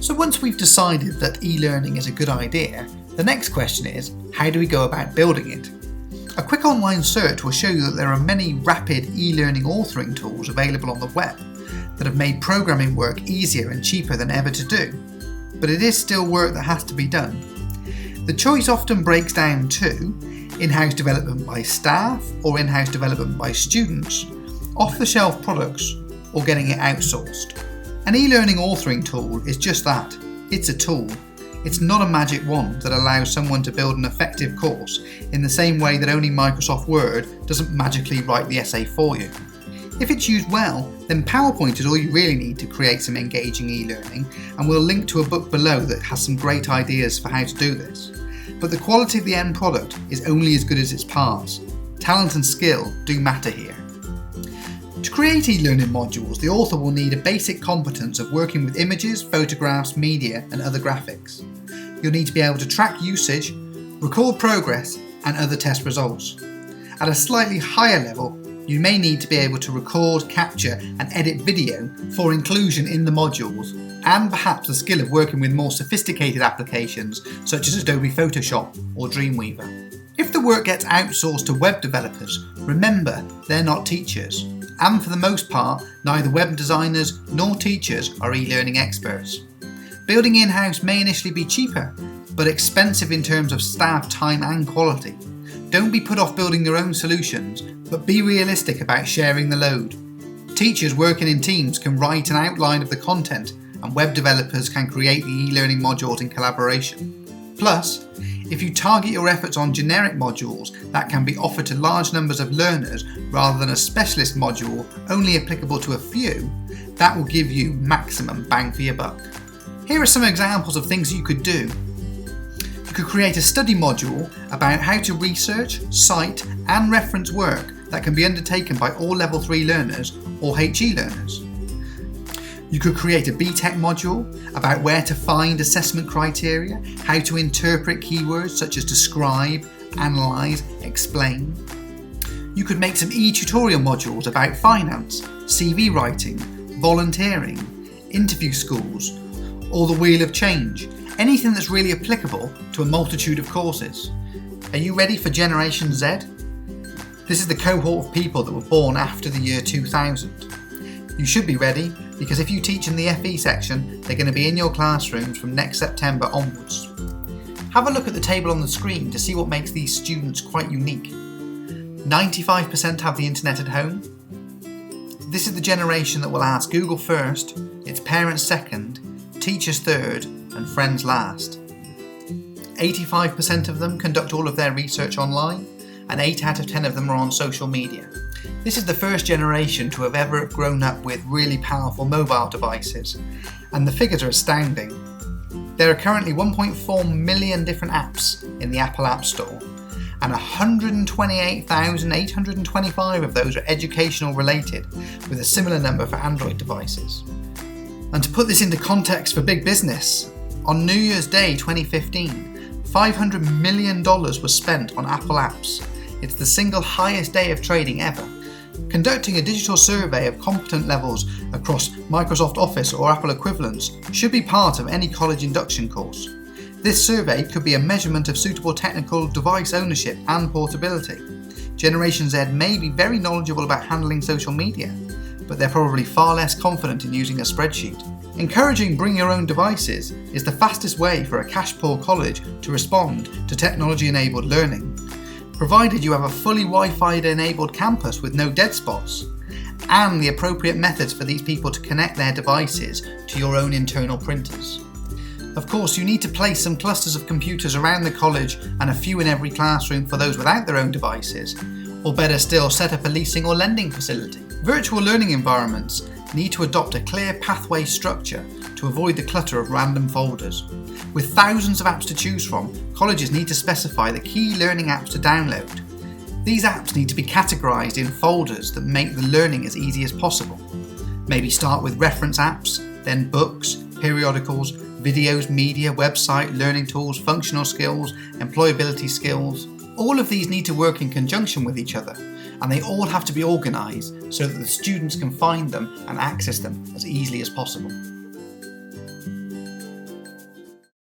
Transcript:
So once we've decided that e-learning is a good idea, the next question is, how do we go about building it? A quick online search will show you that there are many rapid e-learning authoring tools available on the web that have made programming work easier and cheaper than ever to do. But it is still work that has to be done. The choice often breaks down to in-house development by staff or in-house development by students, off-the-shelf products, or getting it outsourced. An e-learning authoring tool is just that. It's a tool. It's not a magic wand that allows someone to build an effective course in the same way that only Microsoft Word doesn't magically write the essay for you. If it's used well, then PowerPoint is all you really need to create some engaging e-learning, and we'll link to a book below that has some great ideas for how to do this. But the quality of the end product is only as good as its parts. Talent and skill do matter here. To create e-learning modules, the author will need a basic competence of working with images, photographs, media, and other graphics. You'll need to be able to track usage, record progress, and other test results. At a slightly higher level, you may need to be able to record, capture, and edit video for inclusion in the modules, and perhaps the skill of working with more sophisticated applications such as Adobe Photoshop or Dreamweaver. If the work gets outsourced to web developers, remember they're not teachers. And for the most part, neither web designers nor teachers are e-learning experts. Building in-house may initially be cheaper, but expensive in terms of staff time and quality. Don't be put off building your own solutions, but be realistic about sharing the load. Teachers working in teams can write an outline of the content, and web developers can create the e-learning modules in collaboration. Plus, if you target your efforts on generic modules that can be offered to large numbers of learners rather than a specialist module only applicable to a few, that will give you maximum bang for your buck. Here are some examples of things you could do. You could create a study module about how to research, cite, and reference work that can be undertaken by all Level 3 learners or HE learners. You could create a BTEC module about where to find assessment criteria, how to interpret keywords such as describe, analyse, explain. You could make some e-tutorial modules about finance, CV writing, volunteering, interview schools, or the Wheel of Change, anything that's really applicable to a multitude of courses. Are you ready for Generation Z? This is the cohort of people that were born after the year 2000. You should be ready, because if you teach in the FE section, they're going to be in your classrooms from next September onwards. Have a look at the table on the screen to see what makes these students quite unique. 95% have the internet at home. This is the generation that will ask Google first, its parents second, teachers third, and friends last. 85% of them conduct all of their research online, and 8 out of 10 of them are on social media. This is the first generation to have ever grown up with really powerful mobile devices, and the figures are astounding. There are currently 1.4 million different apps in the Apple App Store, and 128,825 of those are educational related, with a similar number for Android devices. And to put this into context for big business, on New Year's Day 2015, $500 million was spent on Apple apps. It's the single highest day of trading ever. Conducting a digital survey of competence levels across Microsoft Office or Apple equivalents should be part of any college induction course. This survey could be a measurement of suitable technical device ownership and portability. Generation Z may be very knowledgeable about handling social media, but they're probably far less confident in using a spreadsheet. Encouraging bring your own devices is the fastest way for a cash-poor college to respond to technology-enabled learning, provided you have a fully Wi-Fi enabled campus with no dead spots, and the appropriate methods for these people to connect their devices to your own internal printers. Of course, you need to place some clusters of computers around the college and a few in every classroom for those without their own devices, or better still, set up a leasing or lending facility. Virtual learning environments need to adopt a clear pathway structure to avoid the clutter of random folders. With thousands of apps to choose from, colleges need to specify the key learning apps to download. These apps need to be categorized in folders that make the learning as easy as possible. Maybe start with reference apps, then books, periodicals, videos, media, website, learning tools, functional skills, employability skills. All of these need to work in conjunction with each other, and they all have to be organized so that the students can find them and access them as easily as possible.